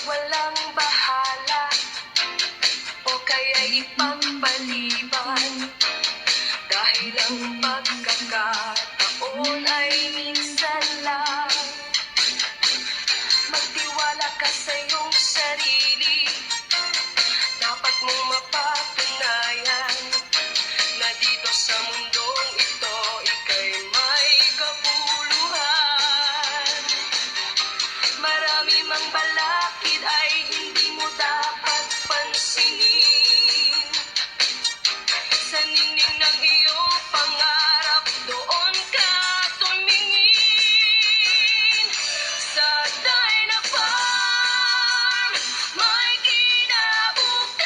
walang bahala o kaya'y ipagpaliban. Dahil ang pagkakataon ay minsan lang. Magtiwala ka sa iyong sarili. Dapat mong mapatunayan na dito sa mundong ito ika'y may kabuluhan. Marami mang balakid ay hindi mo dapat pansinin. Sa ningning ng iyong pangarap, doon ka tumingin. Sa Dyna Farm, may kinabukasan.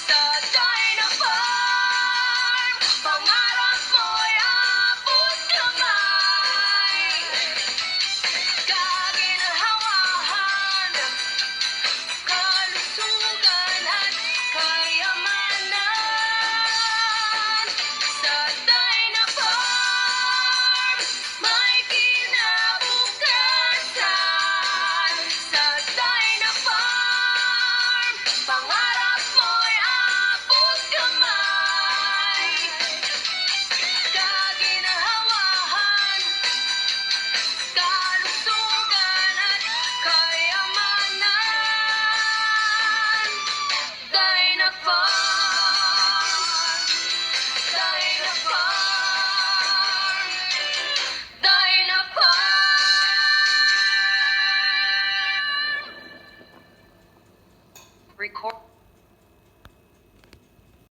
Sa Dyna Farm, pangarap mo'y abot kamay. Kaginhawahan, kalusugan at kayamanan. Sa Dyna Farm, may kinabukasan. Sa Dyna Farm, pangarap mo'y abot kamay. Kaginhawahan, kalusugan at kayamanan. Dyna Farm, Dyna Farm, Dyna Farm. Record.